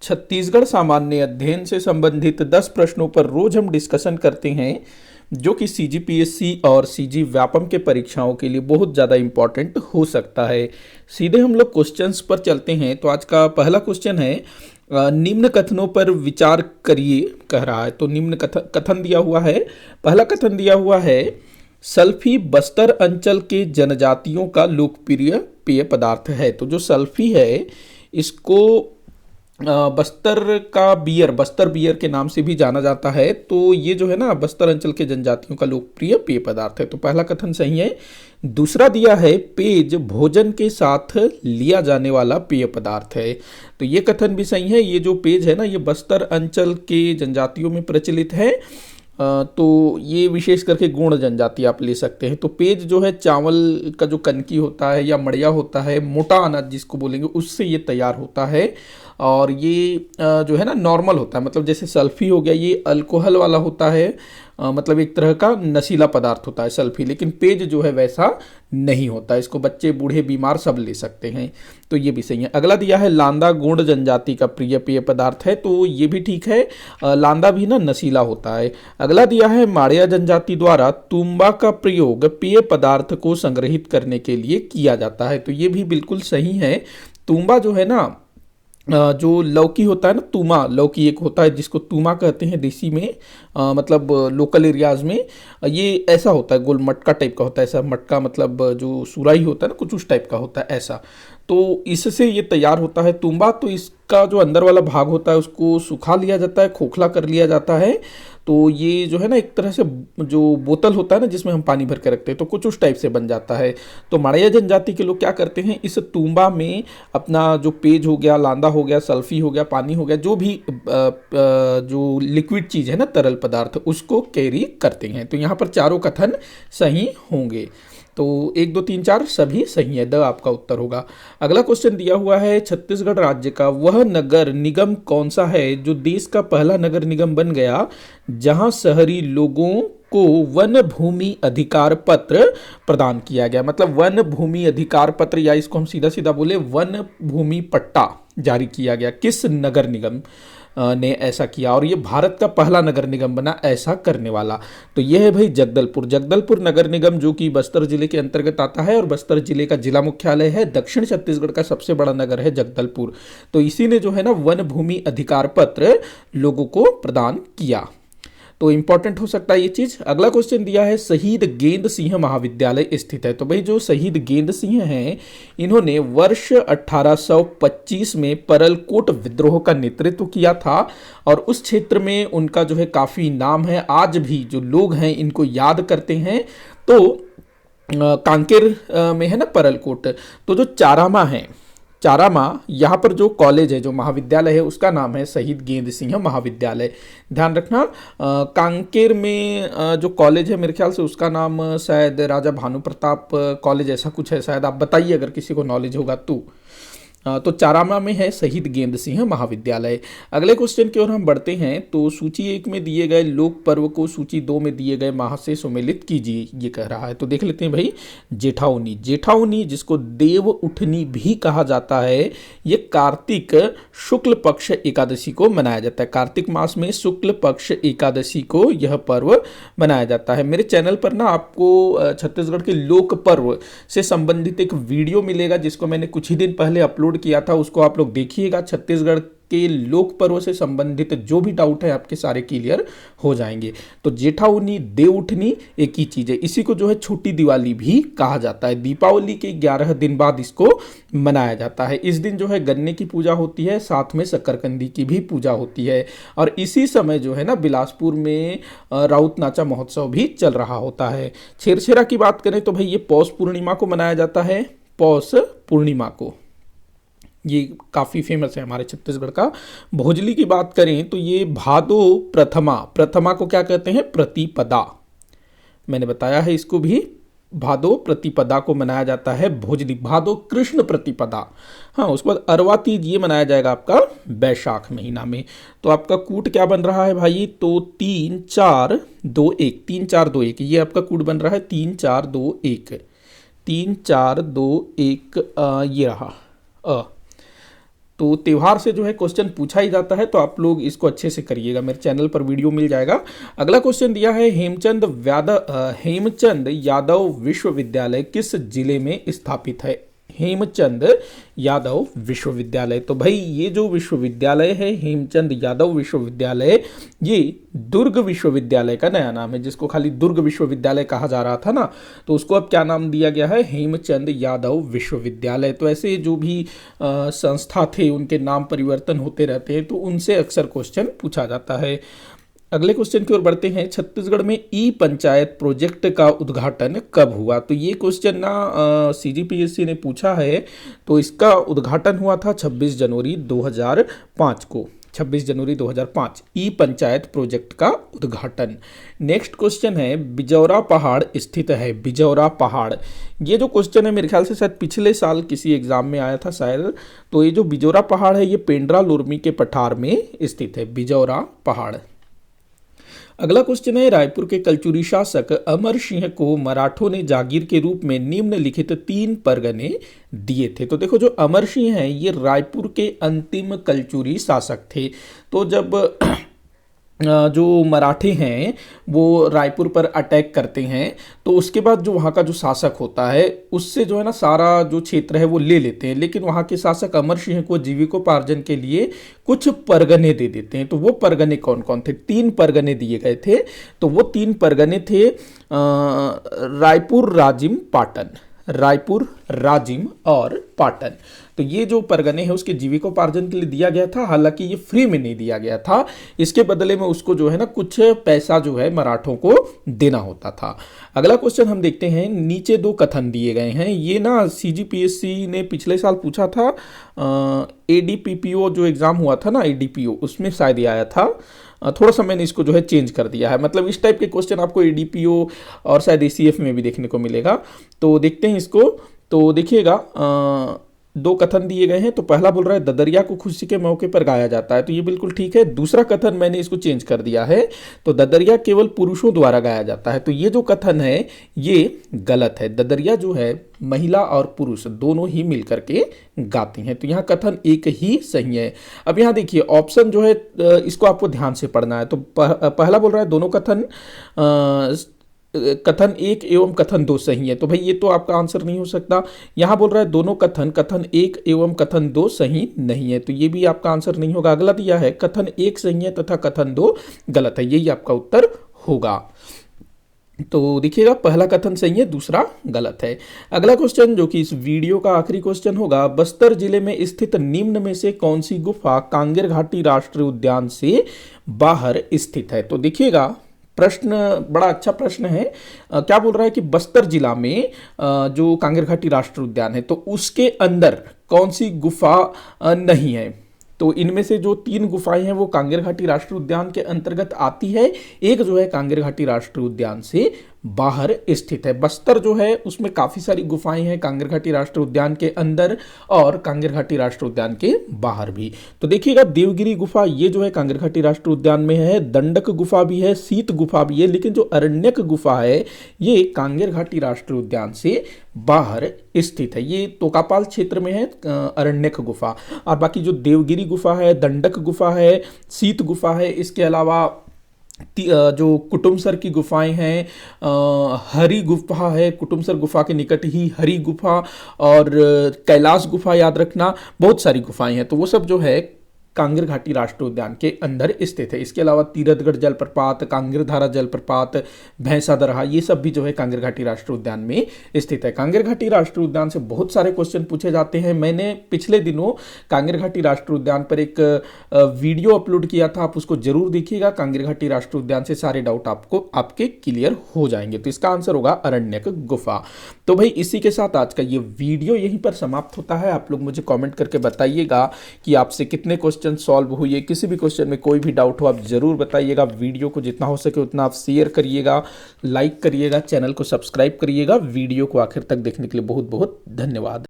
छत्तीसगढ़ सामान्य अध्ययन से संबंधित 10 प्रश्नों पर रोज हम डिस्कशन करते हैं, जो कि सीजीपीएससी और सीजी व्यापम के परीक्षाओं के लिए बहुत ज़्यादा इम्पॉर्टेंट हो सकता है। सीधे हम लोग क्वेश्चंस पर चलते हैं। तो आज का पहला क्वेश्चन है, निम्न कथनों पर विचार करिए कह रहा है। तो निम्न कथन दिया हुआ है। पहला कथन दिया हुआ है, सल्फी बस्तर अंचल के जनजातियों का लोकप्रिय पेय पदार्थ है। तो जो सल्फी है इसको बस्तर का बियर, बस्तर बियर के नाम से भी जाना जाता है। तो ये जो है ना बस्तर अंचल के जनजातियों का लोकप्रिय पेय पदार्थ है। तो पहला कथन सही है। दूसरा दिया है, पेज भोजन के साथ लिया जाने वाला पेय पदार्थ है। तो ये कथन भी सही है। ये जो पेज है ना, ये बस्तर अंचल के जनजातियों में प्रचलित है। तो ये विशेष करके गोंड जनजाति आप ले सकते हैं। तो पेज जो है चावल का जो कनकी होता है या मड़िया होता है, मोटा अनाज जिसको बोलेंगे, उससे ये तैयार होता है। और ये जो है ना नॉर्मल होता है, मतलब जैसे सल्फी हो गया ये अल्कोहल वाला होता है, मतलब एक तरह का नशीला पदार्थ होता है सल्फी। लेकिन पेज जो है वैसा नहीं होता। इसको बच्चे बूढ़े बीमार सब ले सकते हैं। तो ये भी सही है। अगला दिया है, लांदा गोंड जनजाति का प्रिय पेय पदार्थ है। तो ये भी ठीक है। लांदा भी ना नशीला होता है। अगला दिया है, माड़िया जनजाति द्वारा तुंबा का प्रयोग पेय पदार्थ को संग्रहित करने के लिए किया जाता है। तो ये भी बिल्कुल सही है। तुंबा जो है ना, जो लौकी होता है ना, तुमा लौकी एक होता है जिसको तुमा कहते हैं देसी में, मतलब लोकल एरियाज में। ये ऐसा होता है, गोल मटका टाइप का होता है। ऐसा मटका मतलब जो सुराही होता है ना, कुछ उस टाइप का होता है ऐसा। तो इससे ये तैयार होता है तुंबा। तो इसका जो अंदर वाला भाग होता है उसको सुखा लिया जाता है, खोखला कर लिया जाता है। तो ये जो है ना एक तरह से जो बोतल होता है ना जिसमें हम पानी भर के रखते हैं, तो कुछ उस टाइप से बन जाता है। तो माड़िया जनजाति के लोग क्या करते हैं, इस तुंबा में अपना जो पेज हो गया, लांदा हो गया, सल्फी हो गया, पानी हो गया, जो भी जो लिक्विड चीज़ है ना, तरल पदार्थ, उसको कैरी करते हैं। तो यहाँ पर चारों कथन सही होंगे। तो 1, 2, 3, 4 सभी सही है। द आपका उत्तर होगा। अगला क्वेश्चन दिया हुआ है, छत्तीसगढ़ राज्य का वह नगर निगम कौन सा है जो देश का पहला नगर निगम बन गया जहां शहरी लोगों को वन भूमि अधिकार पत्र प्रदान किया गया। मतलब वन भूमि अधिकार पत्र, या इसको हम सीधा सीधा बोले वन भूमि पट्टा जारी किया गया। किस नगर निगम ने ऐसा किया, और ये भारत का पहला नगर निगम बना ऐसा करने वाला। तो यह है भाई जगदलपुर। जगदलपुर नगर निगम जो कि बस्तर जिले के अंतर्गत आता है और बस्तर जिले का जिला मुख्यालय है। दक्षिण छत्तीसगढ़ का सबसे बड़ा नगर है जगदलपुर। तो इसी ने जो है ना वन भूमि अधिकार पत्र लोगों को प्रदान किया। तो इंपॉर्टेंट हो सकता है ये चीज। अगला क्वेश्चन दिया है, शहीद गेंद सिंह महाविद्यालय स्थित है। तो भाई जो शहीद गेंद सिंह हैं, इन्होंने वर्ष 1825 में परलकोट विद्रोह का नेतृत्व किया था और उस क्षेत्र में उनका जो है काफी नाम है। आज भी जो लोग हैं इनको याद करते हैं। तो कांकेर में है ना परलकोट। तो जो चारामा है, चारामा, यहाँ पर जो कॉलेज है, जो महाविद्यालय है, उसका नाम है शहीद गेंद सिंह महाविद्यालय। ध्यान रखना। कांकेर में जो कॉलेज है मेरे ख्याल से उसका नाम शायद राजा भानु प्रताप कॉलेज ऐसा कुछ है शायद। आप बताइए अगर किसी को नॉलेज होगा तो चारामा में है शहीद गेंद सिंह महाविद्यालय। अगले क्वेश्चन की ओर हम बढ़ते हैं। तो सूची 1 में दिए गए लोक पर्व को सूची 2 में दिए गए माह से सुमेलित कीजिए, ये कह रहा है। तो देख लेते हैं भाई, जेठाउनी। जेठाउनी जिसको देव उठनी भी कहा जाता है, ये कार्तिक शुक्ल पक्ष एकादशी को मनाया जाता है। कार्तिक मास में शुक्ल पक्ष एकादशी को यह पर्व मनाया जाता है। मेरे चैनल पर ना आपको छत्तीसगढ़ के लोक पर्व से संबंधित एक वीडियो मिलेगा जिसको मैंने कुछ ही दिन पहले अपलोड किया था, उसको आप लोग देखिएगा। छत्तीसगढ़ के लोक पर्व से संबंधित जो भी डाउट है आपके सारे क्लियर हो जाएंगे। तो जेठाउनी, देवउठनी एक ही चीज है। इसी को जो है छोटी दिवाली भी कहा जाता है। दीपावली के 11 दिन बाद इसको मनाया जाता है। इस दिन जो है गन्ने की पूजा होती है, साथ में शकरकंदी की भी पूजा होती है। और इसी समय जो है ना बिलासपुर में राउत नाचा महोत्सव भी चल रहा होता है। छेरछेरा की बात करें तो भाई ये पौष पूर्णिमा को मनाया जाता है। पौष पूर्णिमा को, ये काफ़ी फेमस है हमारे छत्तीसगढ़ का। भोजली की बात करें तो ये भादो प्रथमा, प्रथमा को क्या कहते हैं, प्रतिपदा। मैंने बताया है इसको भी, भादो प्रतिपदा को मनाया जाता है भोजली। भादो कृष्ण प्रतिपदा। हाँ, उसके बाद अरवा तीज ये मनाया जाएगा आपका बैशाख महीना में। तो आपका कूट क्या बन रहा है भाई, तो 3, 4, 2, 1, 3, 4, 2, 1, ये आपका कूट बन रहा है 3, 4, 2, 1, 3, 4, 2, 1, ये रहा तो त्योहार से जो है क्वेश्चन पूछा ही जाता है, तो आप लोग इसको अच्छे से करिएगा, मेरे चैनल पर वीडियो मिल जाएगा। अगला क्वेश्चन दिया है हेमचंद यादव विश्वविद्यालय किस जिले में स्थापित है? हेमचंद यादव विश्वविद्यालय, तो भाई ये जो विश्वविद्यालय है हेमचंद यादव विश्वविद्यालय, ये दुर्ग विश्वविद्यालय का नया नाम है, जिसको खाली दुर्ग विश्वविद्यालय कहा जा रहा था ना, तो उसको अब क्या नाम दिया गया है? हेमचंद यादव विश्वविद्यालय। तो ऐसे जो भी संस्था थे उनके नाम परिवर्तन होते रहते हैं, तो उनसे अक्सर क्वेश्चन पूछा जाता है। अगले क्वेश्चन की ओर बढ़ते हैं। छत्तीसगढ़ में ई पंचायत प्रोजेक्ट का उद्घाटन कब हुआ? तो ये क्वेश्चन ना सीजीपीएससी ने पूछा है, तो इसका उद्घाटन हुआ था 26 जनवरी 2005 को। 26 जनवरी 2005 ई पंचायत प्रोजेक्ट का उद्घाटन। नेक्स्ट क्वेश्चन है, बिजौरा पहाड़ स्थित है। बिजौरा पहाड़, ये जो क्वेश्चन है मेरे ख्याल से शायद पिछले साल किसी एग्जाम में आया था शायद। तो ये जो बिजौरा पहाड़ है ये पेंड्रा लोरमी के पठार में स्थित है, बिजौरा पहाड़। अगला क्वेश्चन है, रायपुर के कलचुरी शासक अमर सिंह को मराठों ने जागीर के रूप में निम्नलिखित 3 परगने दिए थे। तो देखो, जो अमर सिंह हैं ये रायपुर के अंतिम कलचुरी शासक थे। तो जब जो मराठे हैं वो रायपुर पर अटैक करते हैं, तो उसके बाद जो वहाँ का जो शासक होता है उससे जो है ना सारा जो क्षेत्र है वो ले लेते हैं, लेकिन वहाँ के शासक अमर सिंह को जीविकोपार्जन के लिए कुछ परगने दे देते हैं। तो वो परगने कौन कौन थे? 3 परगने दिए गए थे। तो वो 3 परगने थे रायपुर, राजिम, पाटन। रायपुर, राजिम और पाटन। तो ये जो परगने हैं उसके जीविकोपार्जन के लिए दिया गया था, हालांकि ये फ्री में नहीं दिया गया था, इसके बदले में उसको जो है ना कुछ पैसा जो है मराठों को देना होता था। अगला क्वेश्चन हम देखते हैं, नीचे 2 कथन दिए गए हैं। ये ना सीजीपीएससी ने पिछले साल पूछा था, एडीपीपीओ जो एग्जाम हुआ था ना, एडीपीओ, उसमें शायद ये आया था। थोड़ा सा मैंने इसको जो है चेंज कर दिया है, मतलब इस टाइप के क्वेश्चन आपको एडीपीओ और शायद एसीएफ में भी देखने को मिलेगा। तो देखते हैं इसको। तो देखिएगा, 2 कथन दिए गए हैं। तो पहला बोल रहा है ददरिया को खुशी के मौके पर गाया जाता है, तो ये बिल्कुल ठीक है। दूसरा कथन मैंने इसको चेंज कर दिया है, तो ददरिया केवल पुरुषों द्वारा गाया जाता है, तो ये जो कथन है ये गलत है। ददरिया जो है महिला और पुरुष दोनों ही मिलकर के गाती हैं, तो यहाँ कथन एक ही सही है। अब यहाँ देखिए ऑप्शन जो है इसको आपको ध्यान से पढ़ना है। तो पहला बोल रहा है दोनों कथन 1 एवं कथन 2 सही है, तो भाई ये तो आपका आंसर नहीं हो सकता। यहाँ बोल रहा है दोनों कथन 1 एवं कथन 2 सही नहीं है, तो ये भी आपका आंसर नहीं होगा। अगला दिया है कथन 1 सही है तथा कथन 2 गलत है, यही आपका उत्तर होगा। तो देखिएगा, पहला कथन सही है, दूसरा गलत है। अगला क्वेश्चन जो कि इस वीडियो का आखिरी क्वेश्चन होगा, बस्तर जिले में स्थित निम्न में से कौन सी गुफा कांगेर घाटी राष्ट्रीय उद्यान से बाहर स्थित है? तो देखिएगा, प्रश्न बड़ा अच्छा प्रश्न है। क्या बोल रहा है कि बस्तर जिला में जो कांगेर घाटी राष्ट्रीय उद्यान है, तो उसके अंदर कौन सी गुफा नहीं है? तो इनमें से जो 3 गुफाएं हैं वो कांगेर घाटी राष्ट्रीय उद्यान के अंतर्गत आती है, एक जो है कांगेर घाटी राष्ट्रीय उद्यान से बाहर स्थित है। बस्तर जो है उसमें काफी सारी गुफाएं हैं कांगेर घाटी राष्ट्रीय उद्यान के अंदर और कांगेर घाटी राष्ट्रीय उद्यान के बाहर भी। तो देखिएगा, देवगिरी गुफा ये जो है कांगेर घाटी राष्ट्रीय उद्यान में है, दंडक गुफा भी है, शीत गुफा भी है, लेकिन जो अरण्यक गुफा है ये कांगेर घाटी राष्ट्रीय उद्यान से बाहर स्थित है। ये तोकापाल क्षेत्र में है अरण्यक गुफा, और बाकी जो देवगिरी गुफा है, दंडक गुफा है, शीत गुफा है, इसके अलावा जो कुटुमसर की गुफाएं हैं, हरी गुफा है, कुटुमसर गुफा के निकट ही हरी गुफा, और कैलाश गुफा, याद रखना, बहुत सारी गुफाएं हैं। तो वो सब जो है कांगेर घाटी राष्ट्रीय उद्यान के अंदर स्थित है। इसके अलावा तीरथगढ़ जलप्रपात, कांगेरधारा जलप्रपात, भैंसा दरहा, ये सब भी जो है कांगेर घाटी राष्ट्रीय उद्यान में स्थित है। कांगेर घाटी राष्ट्रीय उद्यान से बहुत सारे क्वेश्चन पूछे जाते हैं। मैंने पिछले दिनों कांगेर घाटी राष्ट्रीय उद्यान पर एक वीडियो अपलोड किया था, आप उसको जरूर देखिएगा। कांगेर घाटी राष्ट्रीय उद्यान से सारे डाउट आपके क्लियर हो जाएंगे। तो इसका आंसर होगा अरण्यक गुफा। तो भाई इसी के साथ आज का ये वीडियो यहीं पर समाप्त होता है। आप लोग मुझे कमेंट करके बताइएगा कि आपसे कितने क्वेश्चन सॉल्व हुए। किसी भी क्वेश्चन में कोई भी डाउट हो आप जरूर बताइएगा। वीडियो को जितना हो सके उतना आप शेयर करिएगा, लाइक करिएगा, चैनल को सब्सक्राइब करिएगा। वीडियो को आखिर तक देखने के लिए बहुत बहुत धन्यवाद।